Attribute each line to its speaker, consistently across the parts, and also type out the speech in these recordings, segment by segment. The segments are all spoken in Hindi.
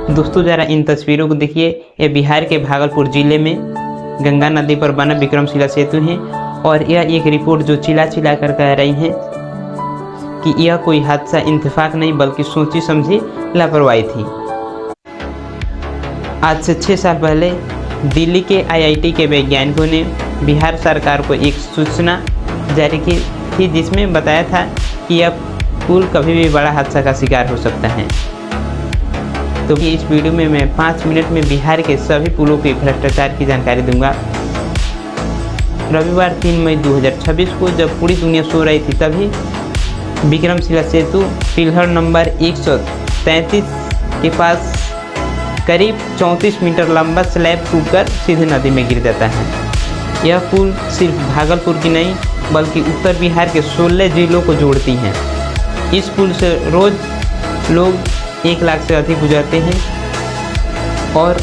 Speaker 1: दोस्तों ज़रा इन तस्वीरों को देखिए। ये बिहार के भागलपुर जिले में गंगा नदी पर बना विक्रमशिला सेतु है और यह एक रिपोर्ट जो चिल्ला चिल्ला कर कह रही है कि यह कोई हादसा इत्तेफाक नहीं बल्कि सोची समझी लापरवाही थी। आज से 6 साल पहले दिल्ली के IIT के वैज्ञानिकों ने बिहार सरकार को एक सूचना जारी की थी जिसमें बताया था कि यह पुल कभी भी बड़ा हादसा का शिकार हो सकता है। तो इस वीडियो में मैं 5 मिनट में बिहार के सभी पुलों के भ्रष्टाचार की जानकारी दूंगा। रविवार 3 मई 2026 को जब पूरी दुनिया सो रही थी तभी विक्रमशिला सेतु पिलर नंबर 133 के पास करीब 34 मीटर लंबा स्लैब टूटकर सीधे नदी में गिर जाता है। यह पुल सिर्फ भागलपुर की नहीं बल्कि उत्तर बिहार के 16 जिलों को जोड़ती हैं। इस पुल से रोज़ लोग 1 लाख से अधिक गुजरते हैं और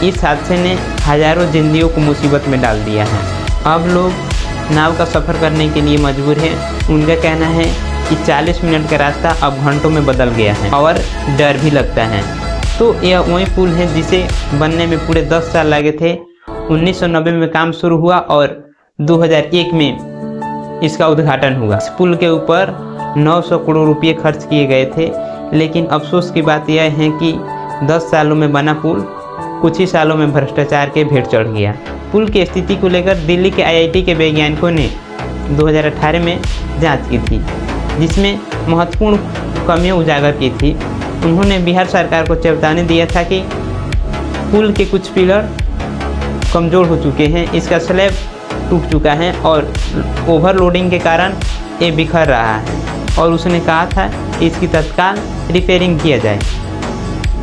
Speaker 1: इस हादसे ने हज़ारों जिंदगियों को मुसीबत में डाल दिया है। अब लोग नाव का सफ़र करने के लिए मजबूर हैं। उनका कहना है कि 40 मिनट का रास्ता अब घंटों में बदल गया है और डर भी लगता है। तो यह वही पुल है जिसे बनने में पूरे 10 साल लगे थे। 1990 में काम शुरू हुआ और 2001 में इसका उद्घाटन हुआ। इस पुल के ऊपर 900 करोड़ रुपये खर्च किए गए थे, लेकिन अफसोस की बात यह है कि 10 सालों में बना पुल कुछ ही सालों में भ्रष्टाचार के भेंट चढ़ गया। पुल की स्थिति को लेकर दिल्ली के IIT के वैज्ञानिकों ने 2018 में जांच की थी जिसमें महत्वपूर्ण कमियां उजागर की थी। उन्होंने बिहार सरकार को चेतावनी दिया था कि पुल के कुछ पिलर कमज़ोर हो चुके हैं, इसका स्लैब टूट चुका है और ओवरलोडिंग के कारण ये बिखर रहा है और उसने कहा था कि इसकी तत्काल रिपेयरिंग किया जाए।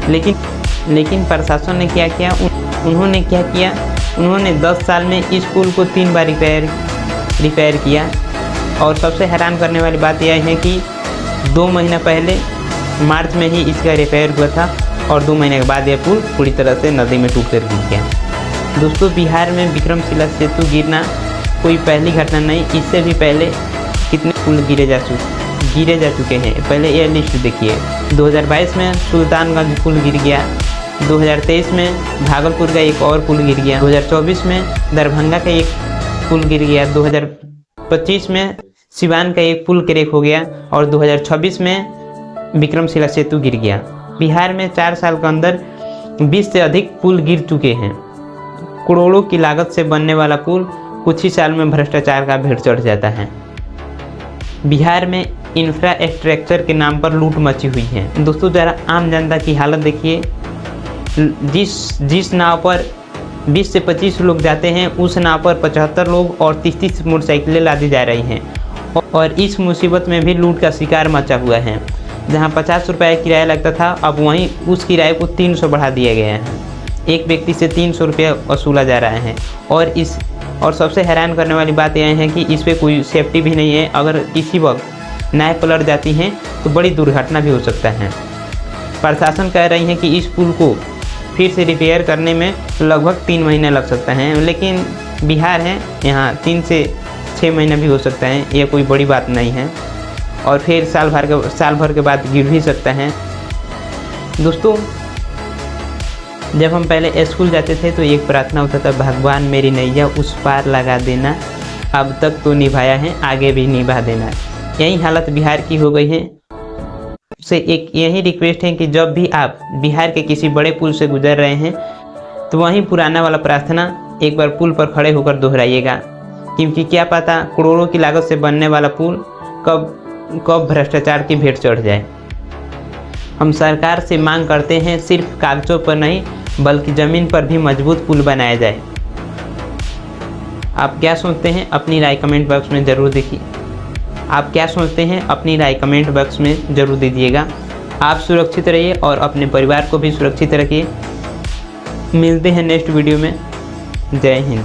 Speaker 1: लेकिन प्रशासन ने क्या किया? उन्होंने 10 साल में इस पुल को 3 बार रिपेयर किया और सबसे हैरान करने वाली बात यह है कि 2 महीना पहले मार्च में ही इसका रिपेयर हुआ था और 2 महीने के बाद यह पुल पूरी तरह से नदी में टूट कर गिर गया। दोस्तों, बिहार में विक्रमशिला सेतु गिरना कोई पहली घटना नहीं। इससे भी पहले कितने पुल गिरे जा चुके हैं। पहले यह लिस्ट देखिए। 2022 में सुल्तानगंज पुल गिर गया, 2023 में भागलपुर का एक और पुल गिर गया, 2024 में दरभंगा का एक पुल गिर गया, 2025 में सिवान का एक पुल क्रैक हो गया और 2026 में विक्रमशिला सेतु गिर गया। बिहार में 4 साल के अंदर 20 से अधिक पुल गिर चुके हैं। करोड़ों की लागत से बनने वाला पुल कुछ ही साल में भ्रष्टाचार का भेंट चढ़ जाता है। बिहार में इंफ्रास्ट्रक्चर के नाम पर लूट मची हुई है। दोस्तों, ज़रा आम जनता की हालत देखिए। जिस नाव पर 20 से 25 लोग जाते हैं उस नाव पर 75 लोग और 30 मोटरसाइकिलें लादी जा रही हैं और इस मुसीबत में भी लूट का शिकार मचा हुआ है। जहां 50 रुपये किराया लगता था अब वहीं उस किराए को 300 बढ़ा दिया गया है। एक व्यक्ति से 300 रुपये वसूला जा रहा है और सबसे हैरान करने वाली बात यह है कि इस पर कोई सेफ्टी भी नहीं है। अगर किसी वक्त नाव पलट जाती हैं तो बड़ी दुर्घटना भी हो सकता है। प्रशासन कह रही है कि इस पुल को फिर से रिपेयर करने में लगभग 3 महीने लग सकता है, लेकिन बिहार है, यहाँ 3 से 6 महीने भी हो सकता है। यह कोई बड़ी बात नहीं है और फिर साल भर के बाद गिर भी सकता है। दोस्तों, जब हम पहले स्कूल जाते थे तो एक प्रार्थना होता था, भगवान मेरी नैया उस पार लगा देना, अब तक तो निभाया है आगे भी निभा देना। यही हालत बिहार की हो गई है। से एक यही रिक्वेस्ट है कि जब भी आप बिहार के किसी बड़े पुल से गुजर रहे हैं तो वहीं पुराना वाला प्रार्थना एक बार पुल पर खड़े होकर दोहराइएगा, क्योंकि क्या पता करोड़ों की लागत से बनने वाला पुल कब भ्रष्टाचार की भेंट चढ़ जाए। हम सरकार से मांग करते हैं सिर्फ कागजों पर नहीं बल्कि ज़मीन पर भी मजबूत पुल बनाया जाए। आप क्या सोचते हैं अपनी राय कमेंट बॉक्स में ज़रूर दीजिएगा। आप सुरक्षित रहिए और अपने परिवार को भी सुरक्षित रखिए। मिलते हैं नेक्स्ट वीडियो में। जय हिंद।